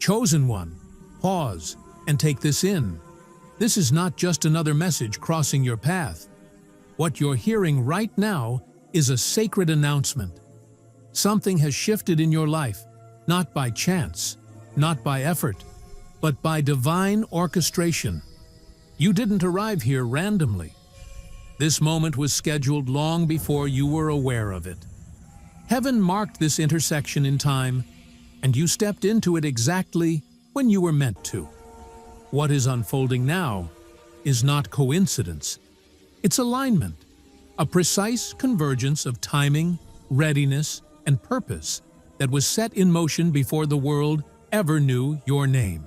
Chosen one, pause and take this in. This is not just another message crossing your path. What you're hearing right now is a sacred announcement. Something has shifted in your life, not by chance, not by effort, but by divine orchestration. You didn't arrive here randomly. This moment was scheduled long before you were aware of it. Heaven marked this intersection in time, and you stepped into it exactly when you were meant to. What is unfolding now is not coincidence. It's alignment, a precise convergence of timing, readiness, and purpose that was set in motion before the world ever knew your name.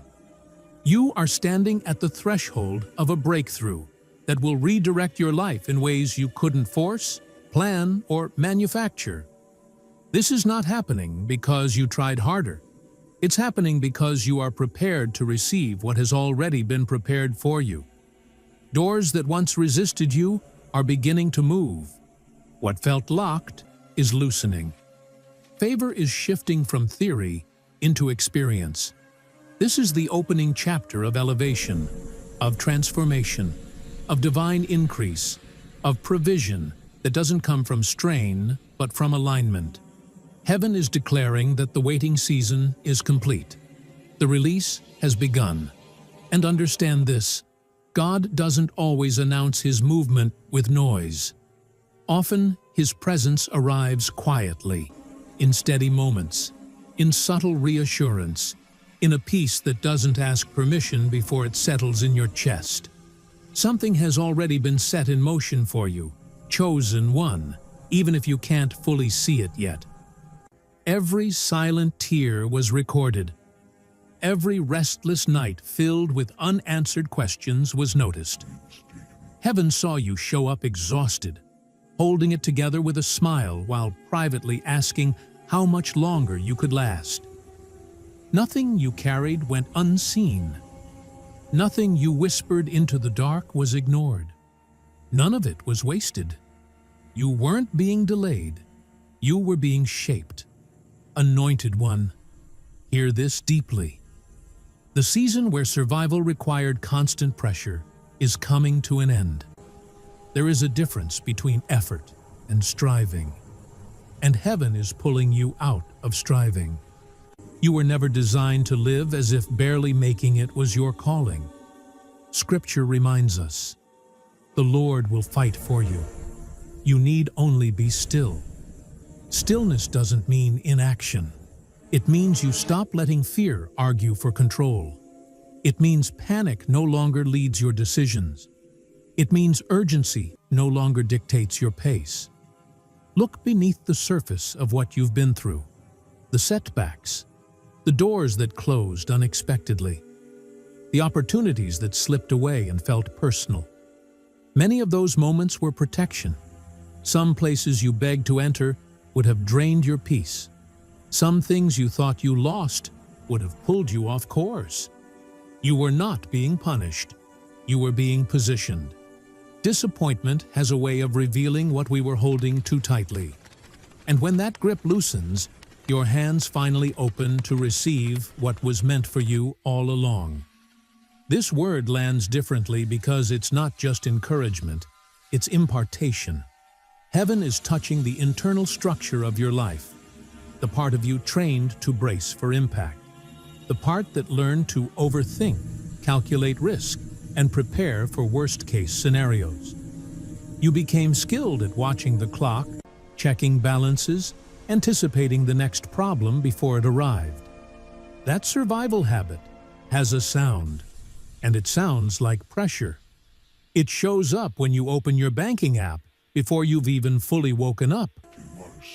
You are standing at the threshold of a breakthrough that will redirect your life in ways you couldn't force, plan, or manufacture. This is not happening because you tried harder. It's happening because you are prepared to receive what has already been prepared for you. Doors that once resisted you are beginning to move. What felt locked is loosening. Favor is shifting from theory into experience. This is the opening chapter of elevation, of transformation, of divine increase, of provision that doesn't come from strain, but from alignment. Heaven is declaring that the waiting season is complete. The release has begun. And understand this, God doesn't always announce His movement with noise. Often, His presence arrives quietly, in steady moments, in subtle reassurance, in a peace that doesn't ask permission before it settles in your chest. Something has already been set in motion for you, chosen one, even if you can't fully see it yet. Every silent tear was recorded. Every restless night filled with unanswered questions was noticed. Heaven saw you show up exhausted, holding it together with a smile while privately asking how much longer you could last. Nothing you carried went unseen. Nothing you whispered into the dark was ignored. None of it was wasted. You weren't being delayed. You were being shaped. Anointed one, hear this deeply. The season where survival required constant pressure is coming to an end. There is a difference between effort and striving, and heaven is pulling you out of striving. You were never designed to live as if barely making it was your calling. Scripture reminds us, the Lord will fight for you. You need only be still. Stillness doesn't mean inaction. It means you stop letting fear argue for control. It means panic no longer leads your decisions. It means urgency no longer dictates your pace. Look beneath the surface of what you've been through. The setbacks, the doors that closed unexpectedly, the opportunities that slipped away and felt personal. Many of those moments were protection. Some places you begged to enter would have drained your peace. Some things you thought you lost would have pulled you off course. You were not being punished. You were being positioned. Disappointment has a way of revealing what we were holding too tightly. And when that grip loosens, your hands finally open to receive what was meant for you all along. This word lands differently because it's not just encouragement, it's impartation. Heaven is touching the internal structure of your life, the part of you trained to brace for impact, the part that learned to overthink, calculate risk, and prepare for worst-case scenarios. You became skilled at watching the clock, checking balances, anticipating the next problem before it arrived. That survival habit has a sound, and it sounds like pressure. It shows up when you open your banking app before you've even fully woken up.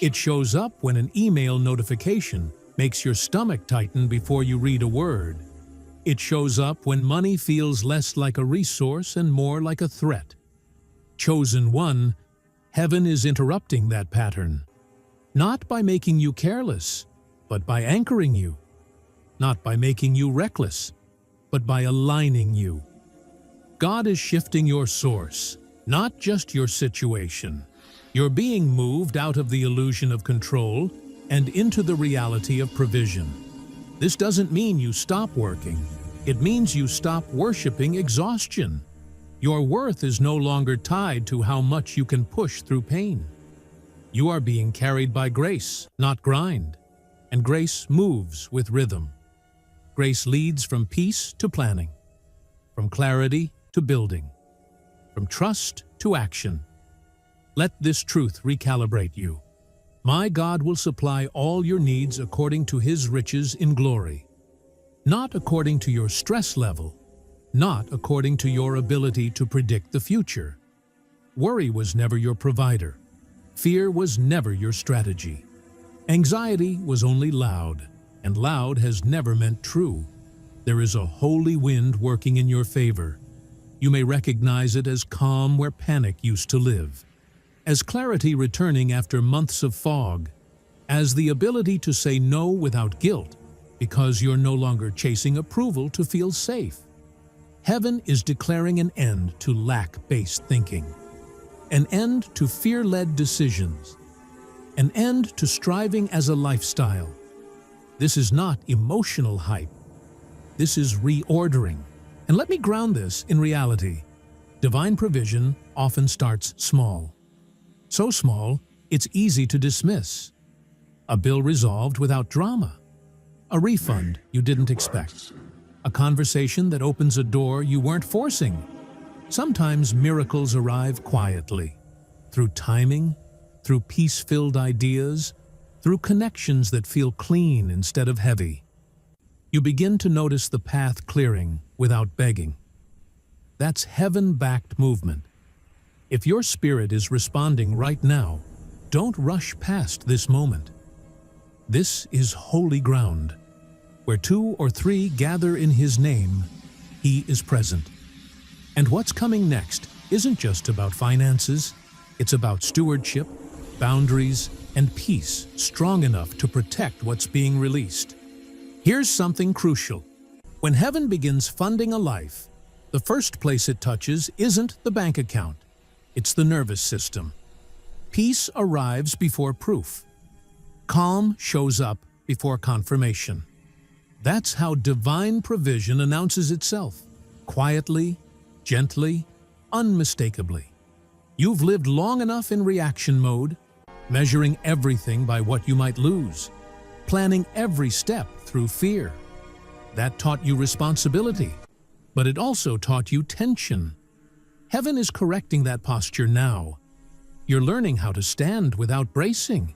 It shows up when an email notification makes your stomach tighten before you read a word. It shows up when money feels less like a resource and more like a threat. Chosen one, heaven is interrupting that pattern. Not by making you careless, but by anchoring you. Not by making you reckless, but by aligning you. God is shifting your source, not just your situation. You're being moved out of the illusion of control and into the reality of provision. This doesn't mean you stop working. It means you stop worshiping exhaustion. Your worth is no longer tied to how much you can push through pain. You are being carried by grace, not grind. And grace moves with rhythm. Grace leads from peace to planning, from clarity to building, from trust to action. Let this truth recalibrate you. My God will supply all your needs according to His riches in glory. Not according to your stress level, not according to your ability to predict the future. Worry was never your provider. Fear was never your strategy. Anxiety was only loud, and loud has never meant true. There is a holy wind working in your favor. You may recognize it as calm where panic used to live, as clarity returning after months of fog, as the ability to say no without guilt because you're no longer chasing approval to feel safe. Heaven is declaring an end to lack-based thinking, an end to fear-led decisions, an end to striving as a lifestyle. This is not emotional hype. This is reordering. And let me ground this in reality. Divine provision often starts small. So small, it's easy to dismiss. A bill resolved without drama. A refund you didn't expect. A conversation that opens a door you weren't forcing. Sometimes miracles arrive quietly, through timing, through peace-filled ideas, through connections that feel clean instead of heavy. You begin to notice the path clearing without begging. That's heaven-backed movement. If your spirit is responding right now, don't rush past this moment. This is holy ground. Where 2 or 3 gather in His name, He is present. And what's coming next isn't just about finances. It's about stewardship, boundaries, and peace strong enough to protect what's being released. Here's something crucial. When heaven begins funding a life, the first place it touches isn't the bank account. It's the nervous system. Peace arrives before proof. Calm shows up before confirmation. That's how divine provision announces itself, quietly, gently, unmistakably. You've lived long enough in reaction mode, measuring everything by what you might lose, planning every step through fear. That taught you responsibility, but it also taught you tension. Heaven is correcting that posture now. You're learning how to stand without bracing,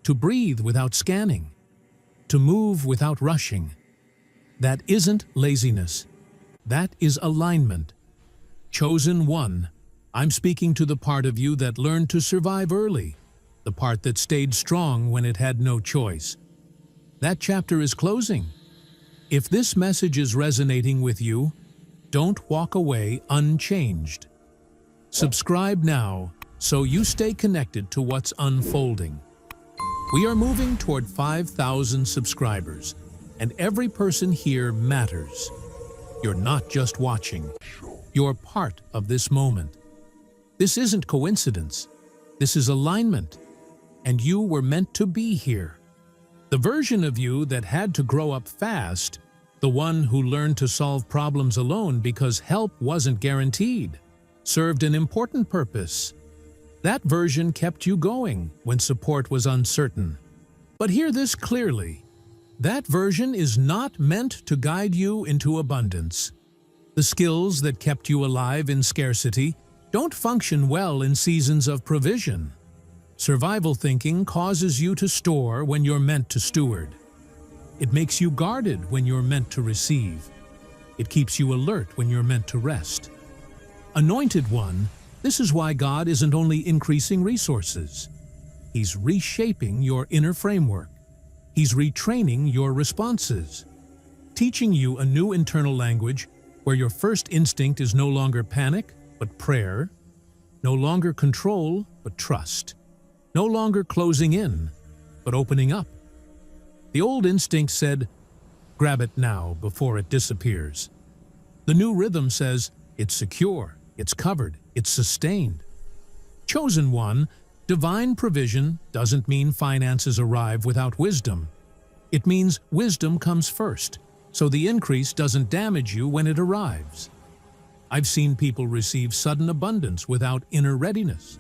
to breathe without scanning, to move without rushing. That isn't laziness. That is alignment. Chosen one, I'm speaking to the part of you that learned to survive early, the part that stayed strong when it had no choice. That chapter is closing. If this message is resonating with you, don't walk away unchanged. Subscribe now so you stay connected to what's unfolding. We are moving toward 5,000 subscribers, and every person here matters. You're not just watching. You're part of this moment. This isn't coincidence. This is alignment. And you were meant to be here. The version of you that had to grow up fast, the one who learned to solve problems alone because help wasn't guaranteed, served an important purpose. That version kept you going when support was uncertain. But hear this clearly. That version is not meant to guide you into abundance. The skills that kept you alive in scarcity don't function well in seasons of provision. Survival thinking causes you to store when you're meant to steward. It makes you guarded when you're meant to receive. It keeps you alert when you're meant to rest. Anointed one, this is why God isn't only increasing resources. He's reshaping your inner framework. He's retraining your responses, teaching you a new internal language where your first instinct is no longer panic, but prayer, no longer control, but trust, no longer closing in, but opening up. The old instinct said, grab it now before it disappears. The new rhythm says, it's secure, it's covered, it's sustained. Chosen one, divine provision doesn't mean finances arrive without wisdom. It means wisdom comes first, so the increase doesn't damage you when it arrives. I've seen people receive sudden abundance without inner readiness,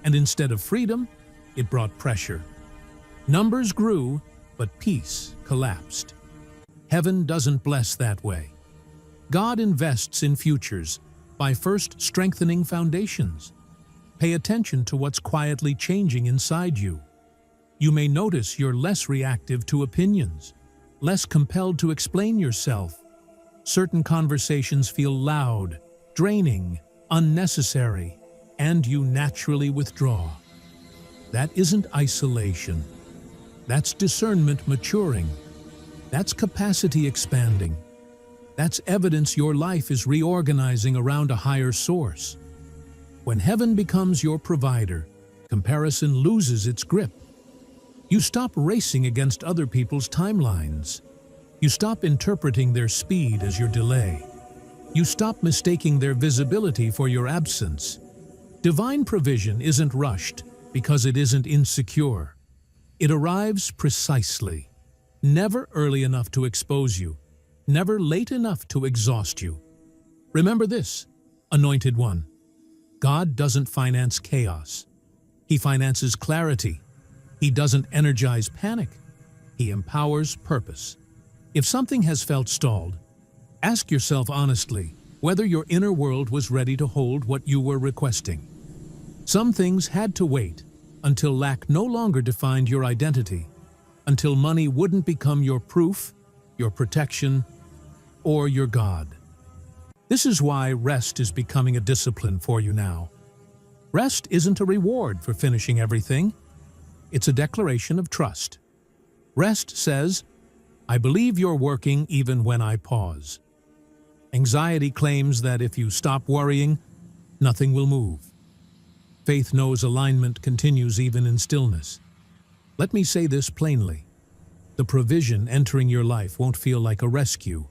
and instead of freedom, it brought pressure. Numbers grew, but peace collapsed. Heaven doesn't bless that way. God invests in futures by first strengthening foundations. Pay attention to what's quietly changing inside you. You may notice you're less reactive to opinions, less compelled to explain yourself. Certain conversations feel loud, draining, unnecessary, and you naturally withdraw. That isn't isolation. That's discernment maturing. That's capacity expanding. That's evidence your life is reorganizing around a higher source. When heaven becomes your provider, comparison loses its grip. You stop racing against other people's timelines. You stop interpreting their speed as your delay. You stop mistaking their visibility for your absence. Divine provision isn't rushed because it isn't insecure. It arrives precisely, never early enough to expose you, never late enough to exhaust you. Remember this, Anointed One. God doesn't finance chaos. He finances clarity. He doesn't energize panic. He empowers purpose. If something has felt stalled, ask yourself honestly whether your inner world was ready to hold what you were requesting. Some things had to wait until lack no longer defined your identity, until money wouldn't become your proof, your protection, or your God. This is why rest is becoming a discipline for you now. Rest isn't a reward for finishing everything. It's a declaration of trust. Rest says, I believe you're working even when I pause. Anxiety claims that if you stop worrying, nothing will move. Faith knows alignment continues even in stillness. Let me say this plainly. The provision entering your life won't feel like a rescue.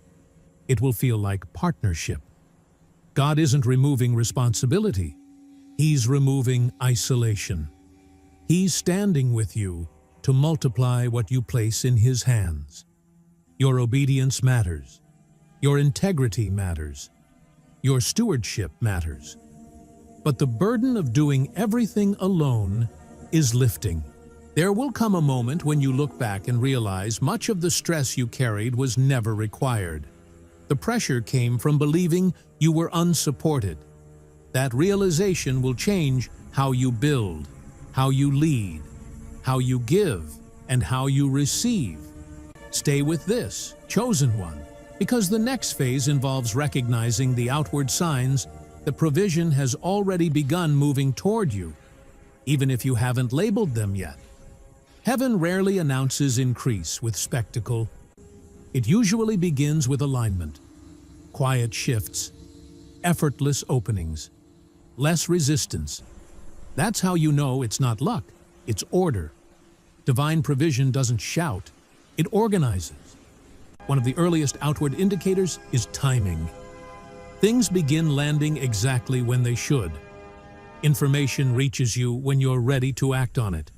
It will feel like partnership. God isn't removing responsibility. He's removing isolation. He's standing with you to multiply what you place in His hands. Your obedience matters. Your integrity matters. Your stewardship matters. But the burden of doing everything alone is lifting. There will come a moment when you look back and realize much of the stress you carried was never required. The pressure came from believing you were unsupported. That realization will change how you build, how you lead, how you give, and how you receive. Stay with this, chosen one, because the next phase involves recognizing the outward signs that provision has already begun moving toward you, even if you haven't labeled them yet. Heaven rarely announces increase with spectacle. It usually begins with alignment, quiet shifts, effortless openings, less resistance. That's how you know it's not luck, it's order. Divine provision doesn't shout, it organizes. One of the earliest outward indicators is timing. Things begin landing exactly when they should. Information reaches you when you're ready to act on it.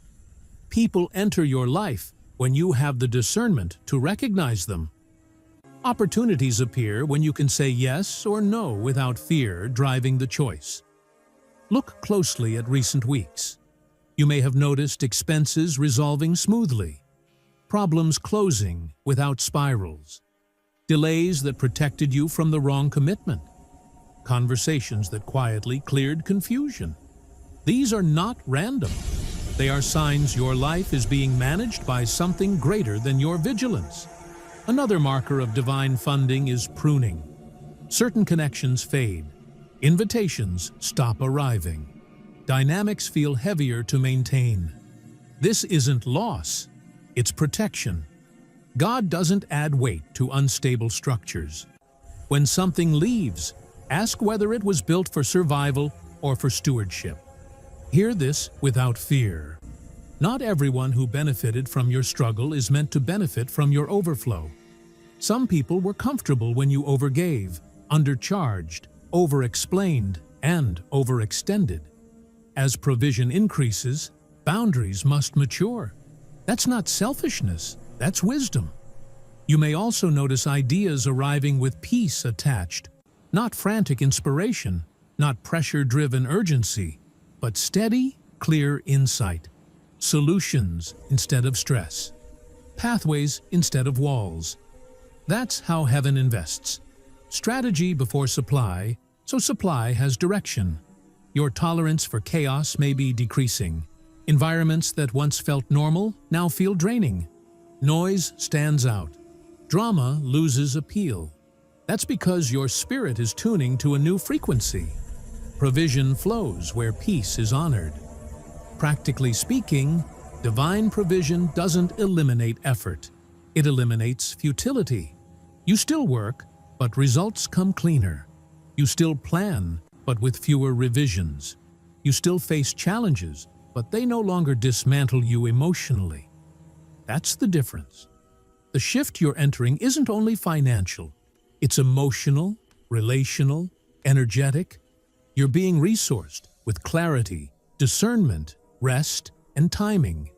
People enter your life when you have the discernment to recognize them. Opportunities appear when you can say yes or no without fear driving the choice. Look closely at recent weeks. You may have noticed expenses resolving smoothly, problems closing without spirals, delays that protected you from the wrong commitment, conversations that quietly cleared confusion. These are not random. They are signs your life is being managed by something greater than your vigilance. Another marker of divine funding is pruning. Certain connections fade. Invitations stop arriving. Dynamics feel heavier to maintain. This isn't loss, it's protection. God doesn't add weight to unstable structures. When something leaves, ask whether it was built for survival or for stewardship. Hear this without fear. Not everyone who benefited from your struggle is meant to benefit from your overflow. Some people were comfortable when you overgave, undercharged, overexplained, and overextended. As provision increases, boundaries must mature. That's not selfishness, That's wisdom. You may also notice ideas arriving with peace attached, not frantic inspiration, not pressure-driven urgency, but steady, clear insight. Solutions instead of stress. Pathways instead of walls. That's how heaven invests. Strategy before supply, so supply has direction. Your tolerance for chaos may be decreasing. Environments that once felt normal now feel draining. Noise stands out. Drama loses appeal. That's because your spirit is tuning to a new frequency. Provision flows where peace is honored. Practically speaking, divine provision doesn't eliminate effort. It eliminates futility. You still work, but results come cleaner. You still plan, but with fewer revisions. You still face challenges, but they no longer dismantle you emotionally. That's the difference. The shift you're entering isn't only financial. It's emotional, relational, energetic. You're being resourced with clarity, discernment, rest, and timing.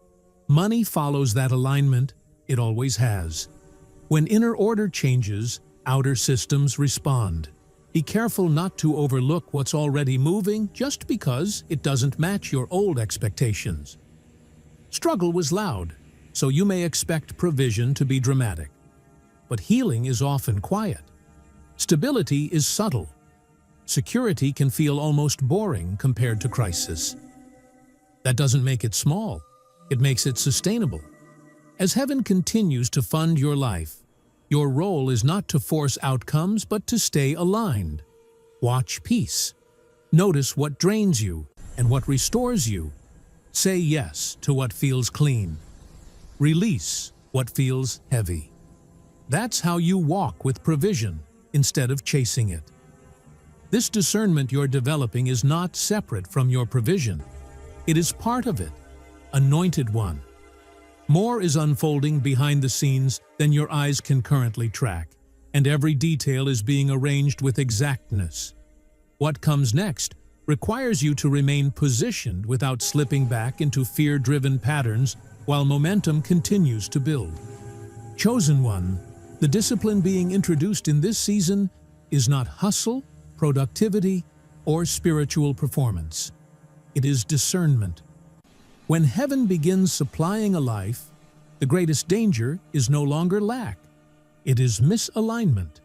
Money follows that alignment. It always has. When inner order changes, outer systems respond. Be careful not to overlook what's already moving just because it doesn't match your old expectations. Struggle was loud, so you may expect provision to be dramatic. But healing is often quiet. Stability is subtle. Security can feel almost boring compared to crisis. That doesn't make it small. It makes it sustainable. As heaven continues to fund your life, your role is not to force outcomes, but to stay aligned. Watch peace. Notice what drains you and what restores you. Say yes to what feels clean. Release what feels heavy. That's how you walk with provision instead of chasing it. This discernment you're developing is not separate from your provision. It is part of it, anointed one. More is unfolding behind the scenes than your eyes can currently track, and every detail is being arranged with exactness. What comes next requires you to remain positioned without slipping back into fear-driven patterns while momentum continues to build. Chosen one, the discipline being introduced in this season is not hustle, productivity, or spiritual performance. It is discernment. When heaven begins supplying a life, the greatest danger is no longer lack. It is misalignment.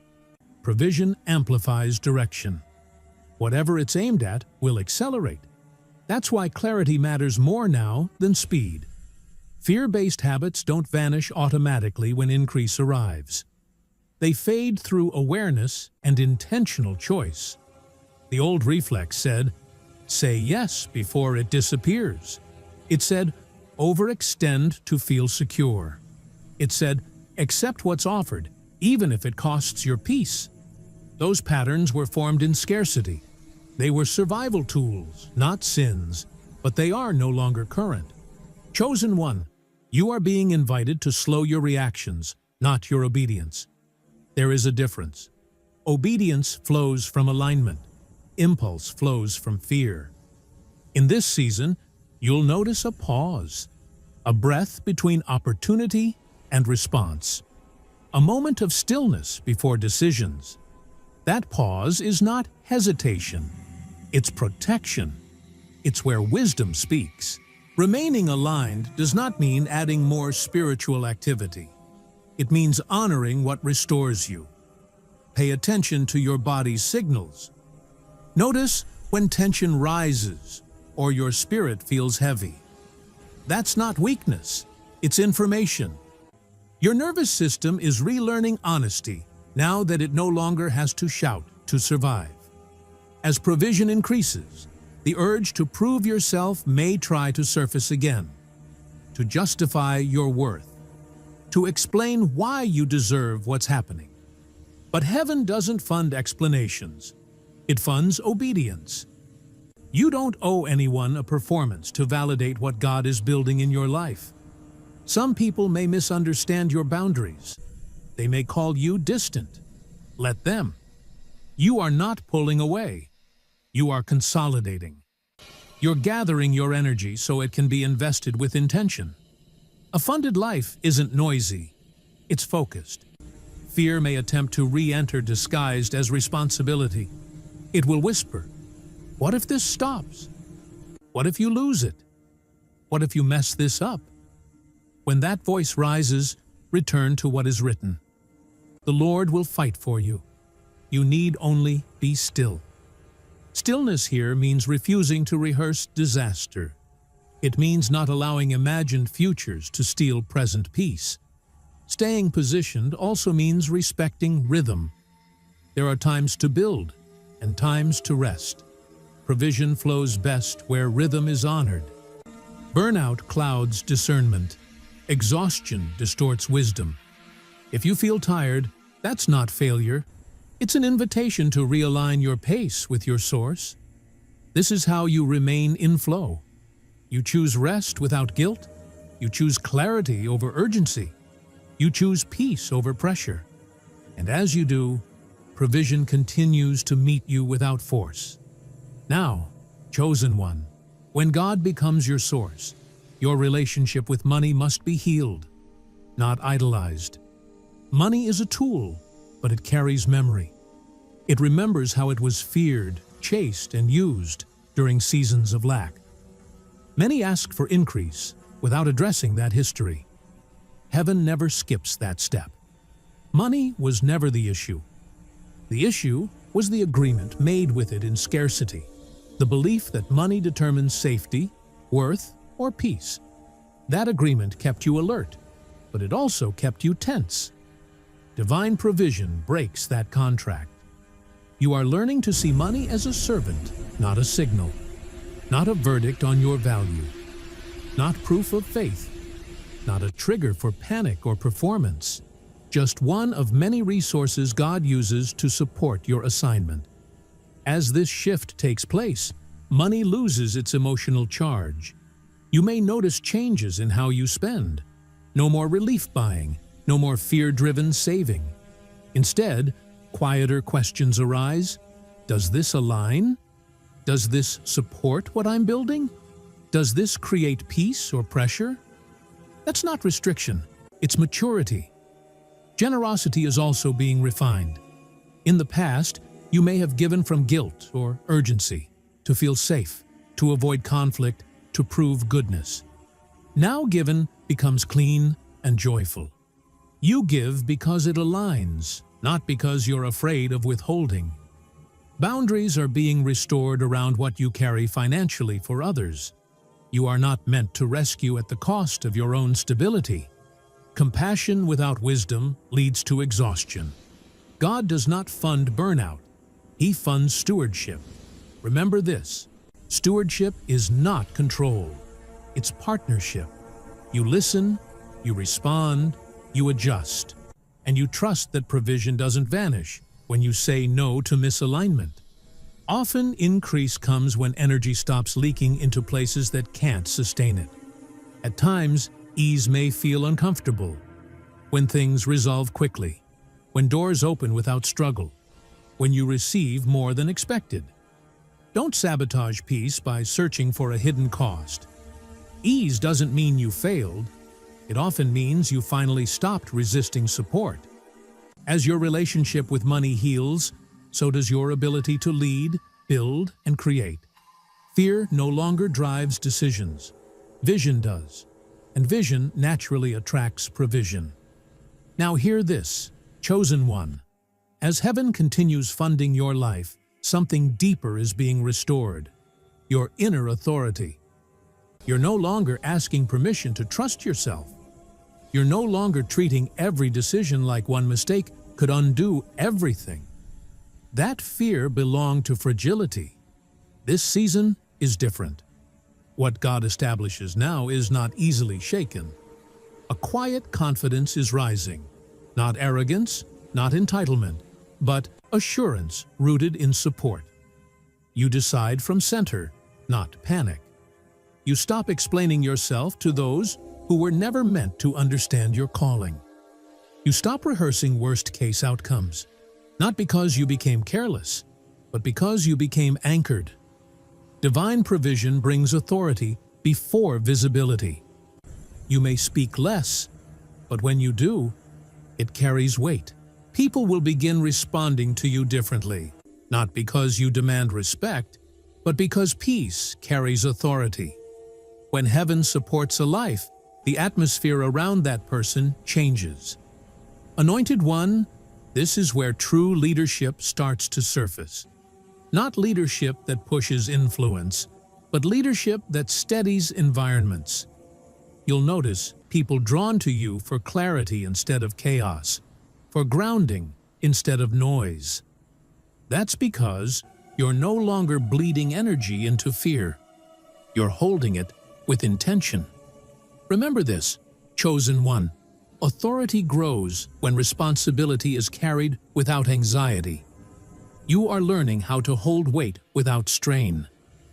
Provision amplifies direction. Whatever it's aimed at will accelerate. That's why clarity matters more now than speed. Fear-based habits don't vanish automatically when increase arrives. They fade through awareness and intentional choice. The old reflex said, "Say yes before it disappears." It said, "Overextend to feel secure." It said, "Accept what's offered, even if it costs your peace." Those patterns were formed in scarcity. They were survival tools, not sins, but they are no longer current. Chosen one, you are being invited to slow your reactions, not your obedience. There is a difference. Obedience flows from alignment. Impulse flows from fear. In this season, you'll notice a pause, a breath between opportunity and response, a moment of stillness before decisions. That pause is not hesitation, it's protection. It's where wisdom speaks. Remaining aligned does not mean adding more spiritual activity. It means honoring what restores you. Pay attention to your body's signals. Notice when tension rises or your spirit feels heavy. That's not weakness, it's information. Your nervous system is relearning honesty now that it no longer has to shout to survive. As provision increases, the urge to prove yourself may try to surface again, to justify your worth, to explain why you deserve what's happening. But heaven doesn't fund explanations. It funds obedience. You don't owe anyone a performance to validate what God is building in your life. Some people may misunderstand your boundaries. They may call you distant. Let them. You are not pulling away. You are consolidating. You're gathering your energy so it can be invested with intention. A funded life isn't noisy, it's focused. Fear may attempt to re-enter disguised as responsibility. It will whisper, "What if this stops? What if you lose it? What if you mess this up?" When that voice rises, return to what is written. The Lord will fight for you. You need only be still. Stillness here means refusing to rehearse disaster. It means not allowing imagined futures to steal present peace. Staying positioned also means respecting rhythm. There are times to build and times to rest. Provision flows best where rhythm is honored. Burnout clouds discernment. Exhaustion distorts wisdom. If you feel tired, that's not failure. It's an invitation to realign your pace with your source. This is how you remain in flow. You choose rest without guilt. You choose clarity over urgency. You choose peace over pressure. And as you do, provision continues to meet you without force. Now, chosen one, when God becomes your source, your relationship with money must be healed, not idolized. Money is a tool, but it carries memory. It remembers how it was feared, chased, and used during seasons of lack. Many ask for increase without addressing that history. Heaven never skips that step. Money was never the issue. The issue was the agreement made with it in scarcity, the belief that money determines safety, worth, or peace. That agreement kept you alert, but it also kept you tense. Divine provision breaks that contract. You are learning to see money as a servant, not a signal, not a verdict on your value, not proof of faith, not a trigger for panic or performance, just one of many resources God uses to support your assignment. As this shift takes place, money loses its emotional charge. You may notice changes in how you spend. No more relief buying, no more fear-driven saving. Instead, quieter questions arise. Does this align? Does this support what I'm building? Does this create peace or pressure? That's not restriction, it's maturity. Generosity is also being refined. In the past, you may have given from guilt or urgency, to feel safe, to avoid conflict, to prove goodness. Now given becomes clean and joyful. You give because it aligns, not because you're afraid of withholding. Boundaries are being restored around what you carry financially for others. You are not meant to rescue at the cost of your own stability. Compassion without wisdom leads to exhaustion. God does not fund burnout. He funds stewardship. Remember this, stewardship is not control. It's partnership. You listen, you respond, you adjust, and you trust that provision doesn't vanish when you say no to misalignment. Often, increase comes when energy stops leaking into places that can't sustain it. At times, ease may feel uncomfortable. When things resolve quickly, when doors open without struggle, when you receive more than expected. Don't sabotage peace by searching for a hidden cost. Ease doesn't mean you failed. It often means you finally stopped resisting support. As your relationship with money heals, so does your ability to lead, build, and create. Fear no longer drives decisions. Vision does, and vision naturally attracts provision. Now hear this, chosen one. As heaven continues funding your life, something deeper is being restored. Your inner authority. You're no longer asking permission to trust yourself. You're no longer treating every decision like one mistake could undo everything. That fear belonged to fragility. This season is different. What God establishes now is not easily shaken. A quiet confidence is rising. Not arrogance, not entitlement, but assurance rooted in support. You decide from center, not panic. You stop explaining yourself to those who were never meant to understand your calling. You stop rehearsing worst-case outcomes, not because you became careless, but because you became anchored. Divine provision brings authority before visibility. You may speak less, but when you do, it carries weight. People will begin responding to you differently, not because you demand respect, but because peace carries authority. When heaven supports a life, the atmosphere around that person changes. Anointed One, this is where true leadership starts to surface. Not leadership that pushes influence, but leadership that steadies environments. You'll notice people drawn to you for clarity instead of chaos, for grounding instead of noise. That's because you're no longer bleeding energy into fear. You're holding it with intention. Remember this, chosen one. Authority grows when responsibility is carried without anxiety. You are learning how to hold weight without strain.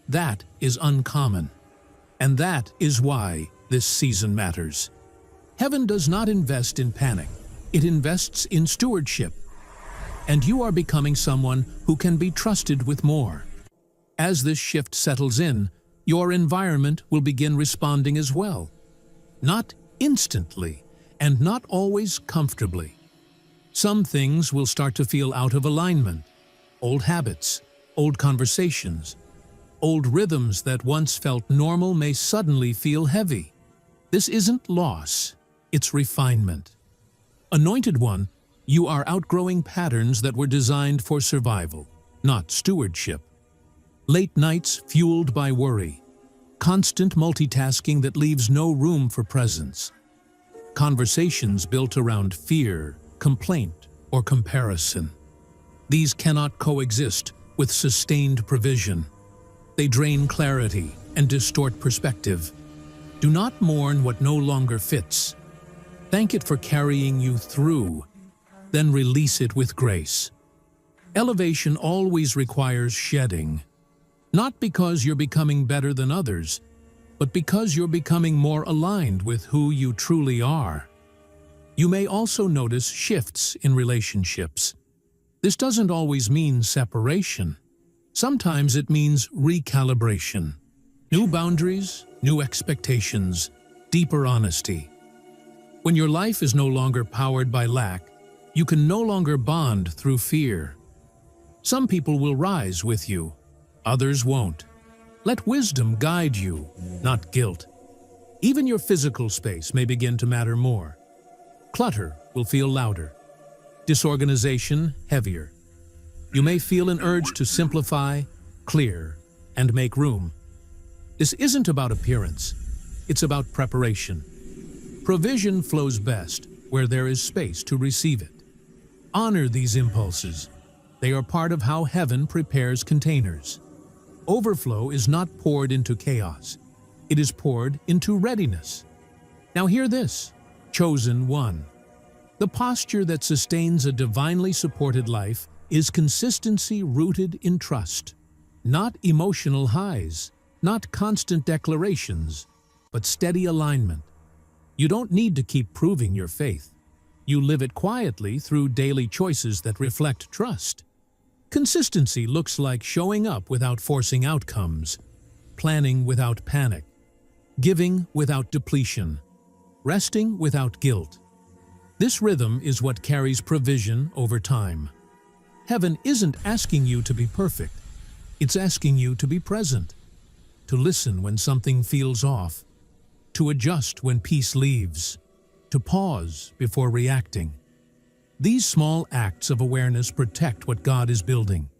That is uncommon. And that is why this season matters. Heaven does not invest in panic. It invests in stewardship. And you are becoming someone who can be trusted with more. As this shift settles in, your environment will begin responding as well. Not instantly, and not always comfortably. Some things will start to feel out of alignment. Old habits, old conversations, old rhythms that once felt normal may suddenly feel heavy. This isn't loss, it's refinement. Anointed One, you are outgrowing patterns that were designed for survival, not stewardship. Late nights fueled by worry, constant multitasking that leaves no room for presence. Conversations built around fear, complaint, or comparison. These cannot coexist with sustained provision. They drain clarity and distort perspective. Do not mourn what no longer fits. Thank it for carrying you through, then release it with grace. Elevation always requires shedding, not because you're becoming better than others, but because you're becoming more aligned with who you truly are. You may also notice shifts in relationships. This doesn't always mean separation. Sometimes it means recalibration. New boundaries, new expectations, deeper honesty. When your life is no longer powered by lack, you can no longer bond through fear. Some people will rise with you, others won't. Let wisdom guide you, not guilt. Even your physical space may begin to matter more. Clutter will feel louder, disorganization heavier. You may feel an urge to simplify, clear, and make room. This isn't about appearance, it's about preparation. Provision flows best where there is space to receive it. Honor these impulses. They are part of how heaven prepares containers. Overflow is not poured into chaos. It is poured into readiness. Now hear this, chosen one. The posture that sustains a divinely supported life is consistency rooted in trust. Not emotional highs, not constant declarations, but steady alignment. You don't need to keep proving your faith. You live it quietly through daily choices that reflect trust. Consistency looks like showing up without forcing outcomes, planning without panic, giving without depletion, resting without guilt. This rhythm is what carries provision over time. Heaven isn't asking you to be perfect. It's asking you to be present, to listen when something feels off, to adjust when peace leaves, to pause before reacting. These small acts of awareness protect what God is building.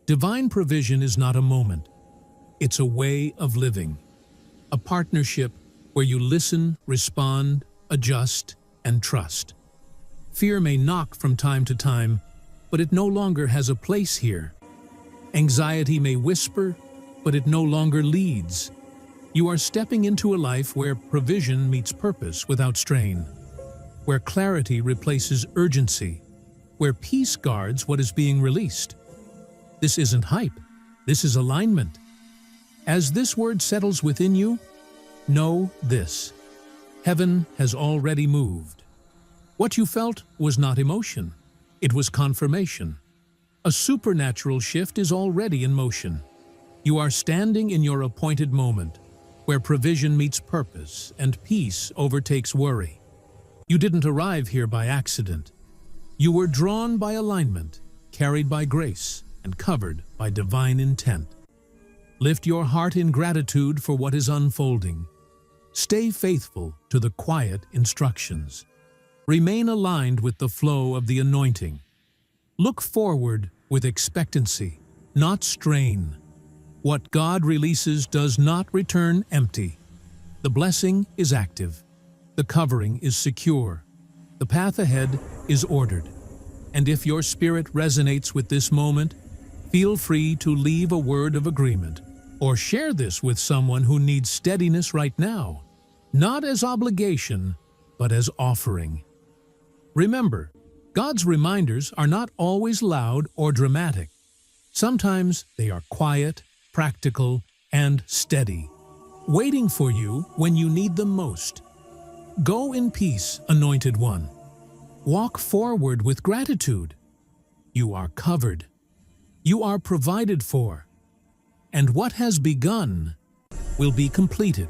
Divine provision is not a moment. It's a way of living, a partnership where you listen, respond, adjust, and trust. Fear may knock from time to time, but it no longer has a place here. Anxiety may whisper, but it no longer leads. You are stepping into a life where provision meets purpose without strain, where clarity replaces urgency, where peace guards what is being released. This isn't hype, this is alignment. As this word settles within you, know this: heaven has already moved. What you felt was not emotion, it was confirmation. A supernatural shift is already in motion. You are standing in your appointed moment, where provision meets purpose and peace overtakes worry. You didn't arrive here by accident. You were drawn by alignment, carried by grace, and covered by divine intent. Lift your heart in gratitude for what is unfolding. Stay faithful to the quiet instructions. Remain aligned with the flow of the anointing. Look forward with expectancy, not strain. What God releases does not return empty. The blessing is active. The covering is secure. The path ahead is ordered. And if your spirit resonates with this moment, feel free to leave a word of agreement or share this with someone who needs steadiness right now, not as obligation, but as offering. Remember, God's reminders are not always loud or dramatic. Sometimes they are quiet, practical, and steady, waiting for you when you need them most. Go in peace, Anointed One. Walk forward with gratitude. You are covered. You are provided for. And what has begun will be completed.